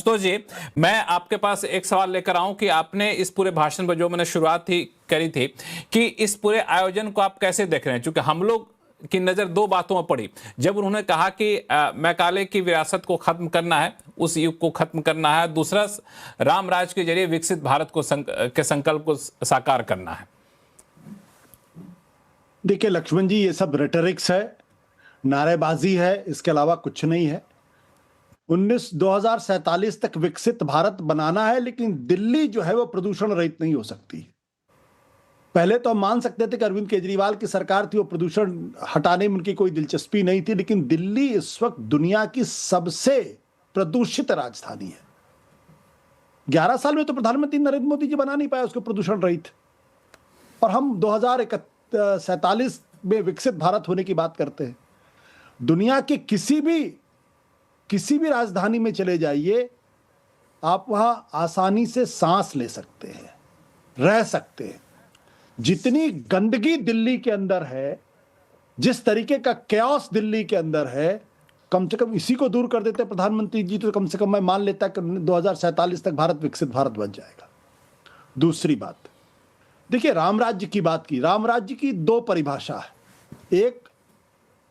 आशुतोष जी, मैं आपके पास एक सवाल लेकर आऊं कि आपने इस पूरे भाषण पर जो मैंने शुरुआत करी थी कि इस पूरे आयोजन को आप कैसे देख रहे हैं, क्योंकि हम लोग की नजर दो बातों में पड़ी। जब उन्होंने कहा कि मैकाले की विरासत को खत्म करना है, उस युग को खत्म करना है, दूसरा राम राज के जरिए विकसित भारत को के संकल्प को साकार करना है। देखिए लक्ष्मण जी, ये सब रेटरिक्स है, नारेबाजी है, इसके अलावा कुछ नहीं है। 2047 तक विकसित भारत बनाना है, लेकिन दिल्ली जो है वो प्रदूषण रहित नहीं हो सकती। पहले तो हम मान सकते थे कि अरविंद केजरीवाल की सरकार थी, वो प्रदूषण हटाने में उनकी कोई दिलचस्पी नहीं थी, लेकिन दिल्ली इस वक्त दुनिया की सबसे प्रदूषित राजधानी है। 11 साल में तो प्रधानमंत्री नरेंद्र मोदी जी बना नहीं पाए उसको प्रदूषण रहित, और हम 2047 में विकसित भारत होने की बात करते हैं। दुनिया के किसी भी राजधानी में चले जाइए, आप वहां आसानी से सांस ले सकते हैं, रह सकते हैं। जितनी गंदगी दिल्ली के अंदर है, जिस तरीके का कैओस दिल्ली के अंदर है, कम से कम इसी को दूर कर देते प्रधानमंत्री जी तो कम से कम मैं मान लेता कि 2047 तक भारत विकसित भारत बन जाएगा। दूसरी बात, देखिए राम राज्य की बात की, राम राज्य की दो परिभाषा है। एक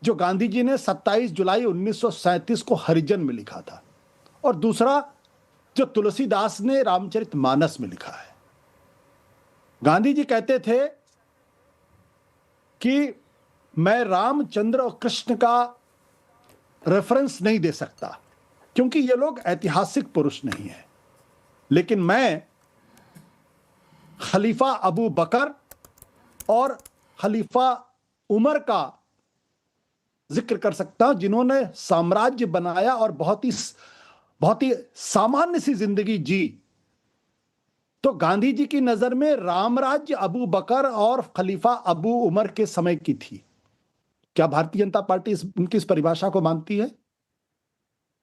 जो गांधी जी ने 27 जुलाई 1937 को हरिजन में लिखा था, और दूसरा जो तुलसीदास ने रामचरितमानस में लिखा है। गांधी जी कहते थे कि मैं रामचंद्र और कृष्ण का रेफरेंस नहीं दे सकता क्योंकि ये लोग ऐतिहासिक पुरुष नहीं है, लेकिन मैं खलीफा अबू बकर और खलीफा उमर का जिक्र कर सकता हूं, जिन्होंने साम्राज्य बनाया और बहुत ही सामान्य सी जिंदगी जी। तो गांधी जी की नजर में राम राज्य अबू बकर और खलीफा अबू उमर के समय की थी। क्या भारतीय जनता पार्टी उनकी इस परिभाषा को मानती है?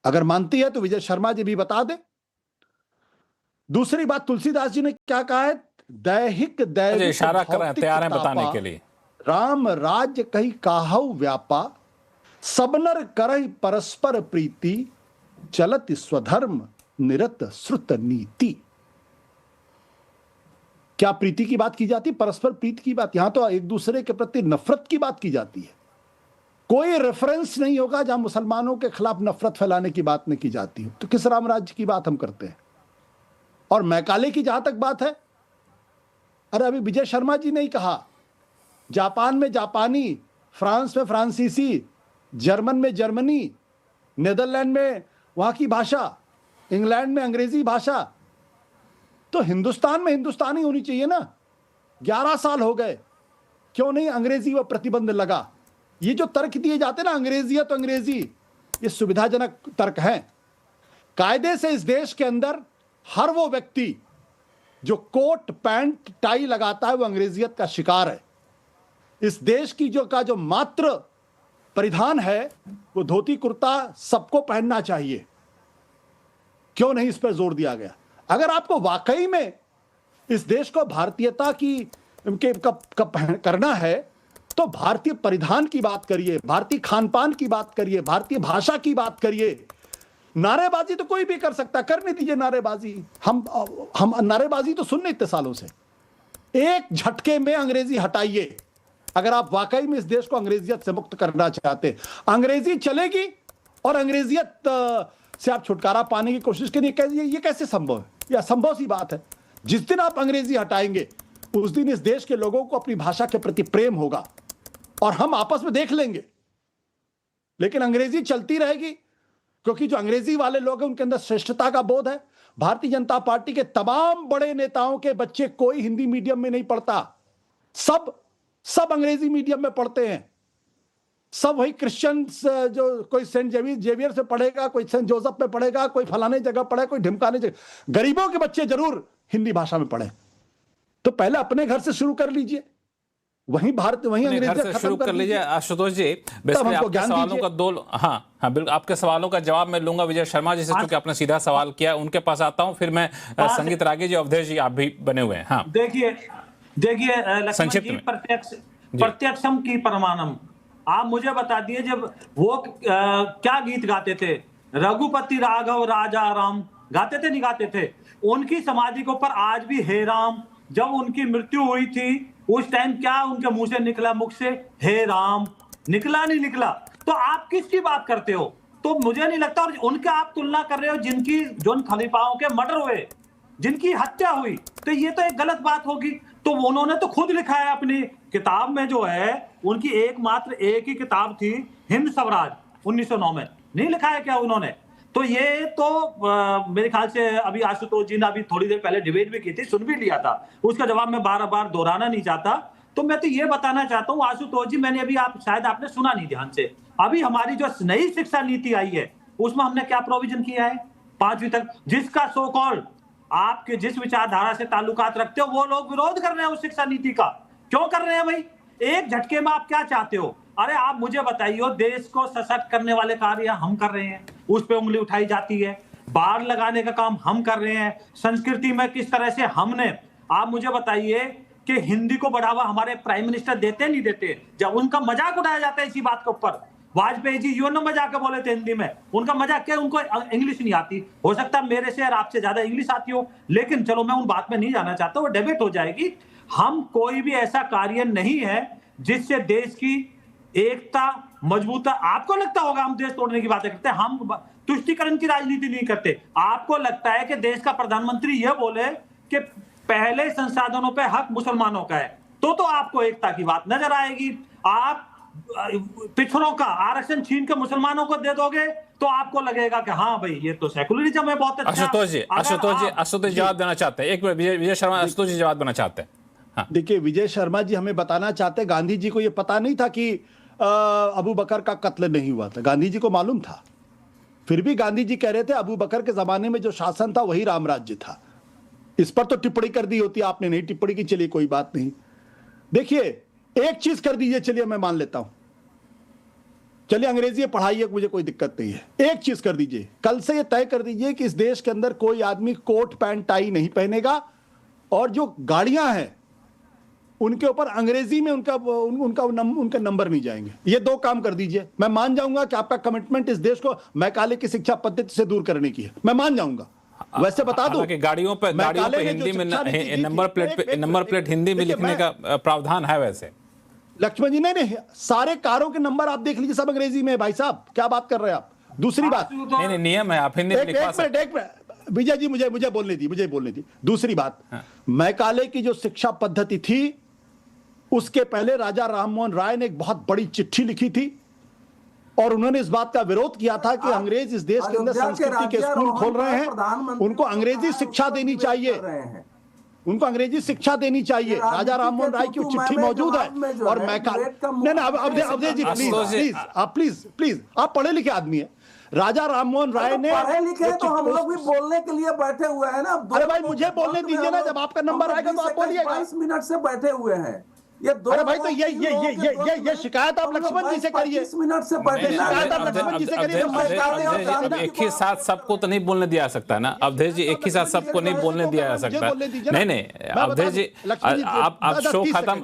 अगर मानती है तो विजय शर्मा जी भी बता दें। दूसरी बात, तुलसीदास जी ने क्या कहा है? दैहिक दैविक इशारा कर रहे हैं, तैयार हैं बताने के लिए। राम राज्य कही काहू व्यापा, सबनर करहि परस्पर प्रीति, चलत स्वधर्म निरत श्रुत नीति। क्या प्रीति की बात की जाती? परस्पर प्रीति की बात। यहां तो एक दूसरे के प्रति नफरत की बात की जाती है। कोई रेफरेंस नहीं होगा जहां मुसलमानों के खिलाफ नफरत फैलाने की बात नहीं की जाती है। तो किस राम राज्य की बात हम करते हैं? और मैकाले की जहां तक बात है, अरे अभी विजय शर्मा जी ने ही कहा, जापान में जापानी, फ्रांस में फ्रांसीसी, जर्मन में जर्मनी, नेदरलैंड में वहां की भाषा, इंग्लैंड में अंग्रेजी भाषा। तो हिंदुस्तान में हिंदुस्तानी होनी चाहिए ना। 11 साल हो गए, क्यों नहीं अंग्रेजी व प्रतिबंध लगा? ये जो तर्क दिए जाते ना, अंग्रेजी है तो अंग्रेजी, ये सुविधाजनक तर्क हैं। कायदे से इस देश के अंदर हर वो व्यक्ति जो कोट पैंट टाई लगाता है वो अंग्रेजियत का शिकार है। इस देश की जो मात्र परिधान है वो धोती कुर्ता सबको पहनना चाहिए। क्यों नहीं इस पर जोर दिया गया? अगर आपको वाकई में इस देश को भारतीयता की करना है तो भारतीय परिधान की बात करिए, भारतीय खान पान की बात करिए, भारतीय भाषा की बात करिए। नारेबाजी तो कोई भी कर सकता, करने दीजिए नारेबाजी। हम नारेबाजी तो सुन रहे इतने सालों से। एक झटके में अंग्रेजी हटाइए अगर आप वाकई में इस देश को अंग्रेजियत से मुक्त करना चाहते। अंग्रेजी चलेगी और अंग्रेजियत से आप छुटकारा पाने की कोशिश करिए। ये कैसे संभव है? यह असंभव सी बात है। जिस दिन आप अंग्रेजी हटाएंगे उस दिन इस देश के लोगों को अपनी भाषा के प्रति प्रेम होगा और हम आपस में देख लेंगे। लेकिन अंग्रेजी चलती रहेगी क्योंकि जो अंग्रेजी वाले लोग हैं उनके अंदर श्रेष्ठता का बोध है। भारतीय जनता पार्टी के तमाम बड़े नेताओं के बच्चे कोई हिंदी मीडियम में नहीं पढ़ता, सब अंग्रेजी मीडियम में पढ़ते हैं। सब वही क्रिश्चियंस, जो कोई सेंट जेवियर से पढ़ेगा, कोई सेंट जोसेफ में पढ़ेगा, कोई फलाने जगह पढ़े, कोई ढिमकाने जगह। गरीबों के बच्चे जरूर हिंदी भाषा में पढ़े। तो पहले अपने घर से शुरू कर लीजिए, वहीं अंग्रेजी शुरू कर लीजिए। आशुतोष जी, आपके सवालों का हाँ बिल्कुल, आपके सवालों का जवाब मैं लूंगा विजय शर्मा जी से, क्योंकि आपने सीधा सवाल किया, उनके पास आता हूं। फिर मैं संगीत रागी जी, अवधेश जी, आप भी बने हुए हैं। हाँ देखिए लक्ष्मण जी, प्रत्यक्षम की परमाणम, आप मुझे बता दिए जब वो क्या गीत गाते थे? रघुपति राघव राजा राम, गाते थे नहीं गाते थे? उनकी समाधि के ऊपर आज भी हे राम, जब उनकी मृत्यु हुई थी उस टाइम क्या उनके मुंह से निकला? मुख से हे राम निकला, नहीं निकला? तो आप किसकी बात करते हो? तो मुझे नहीं लगता, और उनके आप तुलना कर रहे हो जिनकी जोन खलीफाओं के मर्डर हुए, जिनकी हत्या हुई, तो ये तो एक गलत बात होगी। तो उन्होंने तो खुद लिखा है अपनी किताब में, जो है उनकी एकमात्र एक ही किताब थी हिंद स्वराज 1909 में, नहीं लिखा है क्या उन्होंने? तो ये तो मेरे ख्याल से अभी आशुतोष जी ने अभी थोड़ी देर पहले डिबेट भी की थी, सुन भी लिया था, उसका जवाब मैं बार बार दोहराना नहीं चाहता। तो मैं तो ये बताना चाहता हूँ आशुतोष जी, मैंने अभी शायद आपने सुना नहीं ध्यान से, अभी हमारी जो नई शिक्षा नीति आई है उसमें हमने क्या प्रोविजन किया है 5वीं तक, जिसका सो कॉल्ड आपके जिस विचारधारा से ताल्लुकात रखते हो वो लोग विरोध कर रहे हैं उस शिक्षा नीति का। क्यों कर रहे हैं भाई? एक झटके में आप क्या चाहते हो? अरे आप मुझे बताइए, देश को सशक्त करने वाले कार्य हम कर रहे हैं, उस पे उंगली उठाई जाती है। बाढ़ लगाने का काम हम कर रहे हैं, संस्कृति में किस तरह से हमने, आप मुझे बताइए कि हिंदी को बढ़ावा हमारे प्राइम मिनिस्टर देते नहीं देते? जब उनका मजाक उड़ाया जाता है इसी बात के ऊपर, वाजपेयी जी यूएनओ में जाकर बोले थे हिंदी में, उनका मजाक क्या, उनको इंग्लिश नहीं आती? हो सकता है मेरे से और आपसे ज्यादा इंग्लिश आती हो, लेकिन चलो मैं उन बात में नहीं जाना चाहता, वो डिबेट हो जाएगी। हम कोई भी ऐसा कार्य नहीं है जिससे देश की एकता मजबूता, आपको लगता होगा हम देश तोड़ने की बातें करते हैं, हम तुष्टीकरण की राजनीति नहीं करते। आपको लगता है कि देश का प्रधानमंत्री यह बोले कि पहले संसाधनों पे हक मुसलमानों का है, तो आपको एकता की बात नजर आएगी। आप पिछड़ों का आरक्षण छीन के मुसलमानों को दे दोगे तो आपको लगेगा कि हाँ भाई ये तो सेकुलरिज्म है, बहुत अच्छा। आशुतोष जवाब देना चाहते हैं, एक मिनट विजय शर्मा, आशुतोष जी जवाब देना चाहते हैं। हाँ। देखिए विजय शर्मा जी हमें बताना चाहते हैं, गांधी जी को ये पता नहीं था कि अबू बकर का कत्ल नहीं हुआ था, गांधी जी को मालूम था, फिर भी गांधी जी कह रहे थे अबू बकर के जमाने में जो शासन था वही राम राज्य था। इस पर तो टिप्पणी कर दी होती, आपने नहीं टिप्पणी की, चलिए कोई बात नहीं। देखिए एक चीज कर दीजिए, चलिए मैं मान लेता हूं, चलिए अंग्रेजी पढ़ाइए, मुझे कोई दिक्कत नहीं है। एक चीज कर दीजिए, कल से ये तय कर दीजिए कि इस देश के अंदर कोई आदमी कोट पैंट टाई नहीं पहनेगा, और जो गाड़ियां हैं उनके ऊपर अंग्रेजी में उनका नंबर नहीं जाएंगे। ये 2 काम कर दीजिए, मैं मान जाऊंगा कि आपका कमिटमेंट इस देश को मैकाले की शिक्षा पद्धति से दूर करने की है, मैं मान जाऊंगा। वैसे बता दो कि गाड़ियों पे हिंदी में नंबर प्लेट हिंदी में लिखने का प्रावधान है। वैसे लक्ष्मण जी नहीं, सारे कारों के नंबर आप देख लीजिए, सब अंग्रेजी में है। भाई साहब क्या बात कर रहे हैं आप? दूसरी बात, नहीं नियम है, आप हिंदी में लिखवा सकते हैं। एक मिनट विजय जी, मुझे बोलने दी। दूसरी बात, मैकाले की जो शिक्षा पद्धति थी उसके पहले राजा राममोहन राय ने एक बहुत बड़ी चिट्ठी लिखी थी और उन्होंने इस बात का विरोध किया था कि अंग्रेज इस देश के अंदर संस्कृति के स्कूल खोल रहे हैं, उनको अंग्रेजी शिक्षा देनी चाहिए, उनको अंग्रेजी शिक्षा देनी चाहिए। राजा राममोहन राय की चिट्ठी मौजूद है। और अवधेश जी प्लीज आप पढ़े लिखे आदमी है। राजा राममोहन राय ने पढ़े लिखे तो हम लोग भी बोलने के लिए बैठे हुए हैं ना। अरे भाई मुझे बोलने दीजिए ना, जब आपका नंबर आएगा तो आप बोलिएगा। 22 मिनट से बैठे हुए हैं ये दो। अरे भाई तो ये शिकायत आप लक्ष्मण जी से करिए। 25 मिनट से बैठे, शिकायत आप लक्ष्मण जी से करिए। एक ही साथ सबको तो नहीं बोलने दिया सकता ना अवधेश जी, एक ही साथ सबको नहीं बोलने दिया जा सकता। नहीं अवधेश जी, आप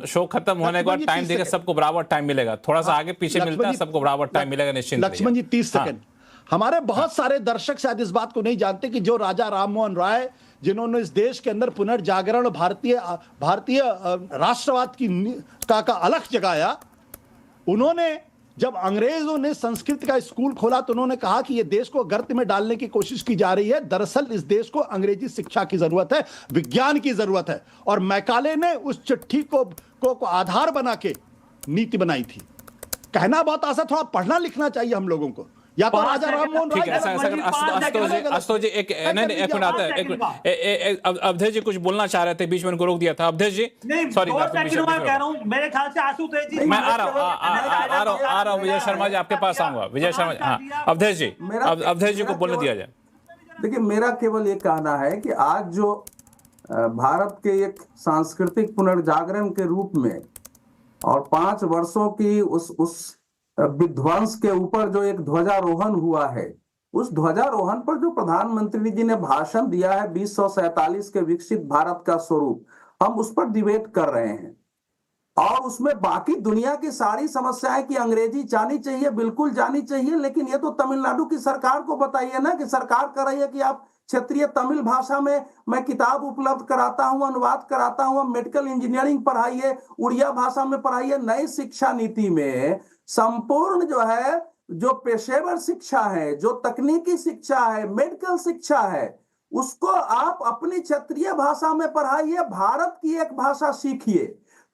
शो खत्म होने के बाद टाइम देगा, सबको बराबर टाइम मिलेगा, थोड़ा सा आगे पीछे मिलता है, सबको बराबर टाइम मिलेगा निश्चिंत। लक्ष्मण जी 30 सेकंड। हमारे बहुत सारे दर्शक शायद इस बात को नहीं जानते कि जो राजा राममोहन राय, जिन्होंने इस देश के अंदर पुनर्जागरण भारतीय राष्ट्रवाद का अलख जगाया, उन्होंने जब अंग्रेजों ने संस्कृत का स्कूल खोला तो उन्होंने कहा कि यह देश को गर्त में डालने की कोशिश की जा रही है। दरअसल इस देश को अंग्रेजी शिक्षा की जरूरत है, विज्ञान की जरूरत है। और मैकाले ने उस चिट्ठी को आधार बना के नीति बनाई थी। कहना बहुत आसान, थोड़ा पढ़ना लिखना चाहिए हम लोगों को। या तो राजा राममोहन राय, आशुतोष जी एक मिनट आता है, अवधेश जी कुछ बोलना चाह रहे थे, बीच में उनको रोक दिया था। अवधेश जी सॉरी, मेरे ख्याल से आशुतोष जी, मैं आ रहा हूँ विजय शर्मा जी आपके पास आऊंगा। विजय शर्मा, हाँ अवधेश जी को बोलने दिया जाए। देखिए मेरा केवल ये कहना है कि आज जो भारत के एक सांस्कृतिक पुनर्जागरण के रूप में और 5 वर्षों की उस विध्वंस के ऊपर जो एक ध्वजारोहण हुआ है, उस ध्वजारोहण पर जो प्रधानमंत्री जी ने भाषण दिया है 2047 के विकसित भारत का स्वरूप, हम उस पर डिबेट कर रहे हैं। और उसमें बाकी दुनिया की सारी समस्याएं कि अंग्रेजी जानी चाहिए, बिल्कुल जानी चाहिए, लेकिन ये तो तमिलनाडु की सरकार को बताइए ना कि सरकार कर रही है कि आप क्षेत्रीय तमिल भाषा में मैं किताब उपलब्ध कराता हूं, अनुवाद कराता हूं। मेडिकल इंजीनियरिंग पढ़ाइए, उड़िया भाषा में पढ़ाइए। नई शिक्षा नीति में संपूर्ण जो है, जो पेशेवर शिक्षा है, जो तकनीकी शिक्षा है, मेडिकल शिक्षा है, उसको आप अपनी क्षेत्रीय भाषा में पढ़ाइए। भारत की एक भाषा सीखिए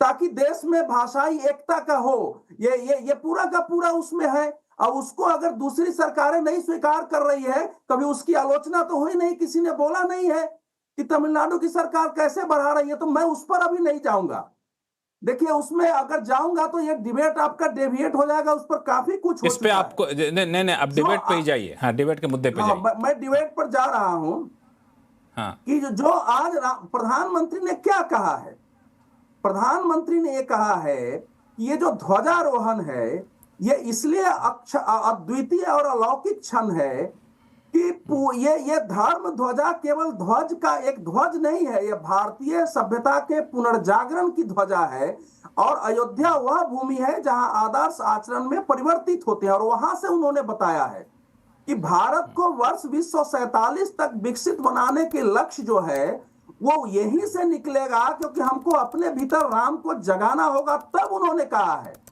ताकि देश में भाषाई एकता का हो। ये पूरा का पूरा उसमें है। और उसको अगर दूसरी सरकारें नहीं स्वीकार कर रही है, कभी उसकी आलोचना तो हुई नहीं, किसी ने बोला नहीं है कि तमिलनाडु की सरकार कैसे बढ़ा रही है, तो मैं उस पर अभी नहीं जाऊंगा। देखिए, उसमें अगर जाऊंगा तो ये डिबेट आपका डेविएट हो जाएगा, उस पर काफी कुछ हो इस पे चुका है। आपको नहीं अब डिबेट पे ही जाइए। हाँ, डिबेट के मुद्दे पे हाँ, जाइए। मैं डिबेट पर जा रहा हूं हाँ, कि जो आज प्रधानमंत्री ने क्या कहा है। प्रधानमंत्री ने ये कहा है कि ये जो ध्वजारोहण है, ये इसलिए अद्वितीय और अलौकिक क्षण है कि ये धर्म ध्वजा केवल ध्वज का एक ध्वज नहीं है, ये भारतीय सभ्यता के पुनर्जागरण की ध्वजा है। और अयोध्या वह भूमि है जहां आदर्श आचरण में परिवर्तित होते हैं। और वहां से उन्होंने बताया है कि भारत को वर्ष 2047 तक विकसित बनाने के लक्ष्य जो है वो यहीं से निकलेगा, क्योंकि हमको अपने भीतर राम को जगाना होगा। तब उन्होंने कहा है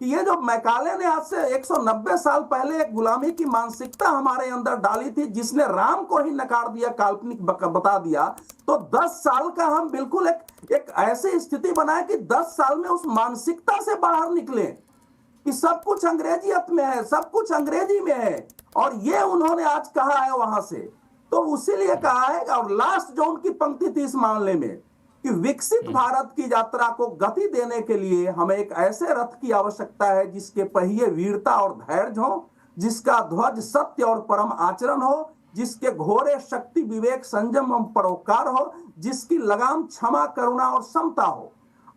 कि ये जो मैकाले ने आज से 190 साल पहले एक गुलामी की मानसिकता हमारे अंदर डाली थी, जिसने राम को ही नकार दिया, काल्पनिक बता दिया, तो 10 साल का हम बिल्कुल एक ऐसी स्थिति बनाए कि 10 साल में उस मानसिकता से बाहर निकले कि सब कुछ अंग्रेजियत में है, सब कुछ अंग्रेजी में है। और ये उन्होंने आज कहा है वहां से, तो उसीलिए कहा है। और लास्ट जो उनकी पंक्ति थी इस मामले में कि विकसित भारत की यात्रा को गति देने के लिए हमें एक ऐसे रथ की आवश्यकता है जिसके पहिए वीरता और धैर्य हो, जिसका ध्वज सत्य और परम आचरण हो, जिसके घोड़े शक्ति, विवेक, संयम एवं परोपकार हो, जिसकी लगाम क्षमा, करुणा और समता हो।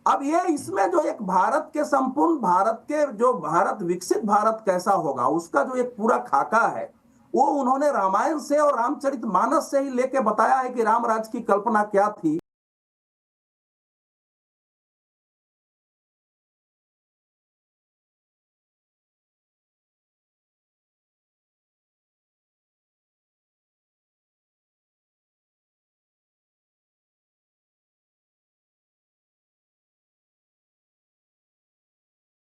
अब ये इसमें जो एक भारत के संपूर्ण भारत के जो भारत विकसित भारत कैसा होगा उसका जो एक पूरा खाका है, वो उन्होंने रामायण से और रामचरितमानस से ही लेके बताया है कि राम राज्य की कल्पना क्या थी।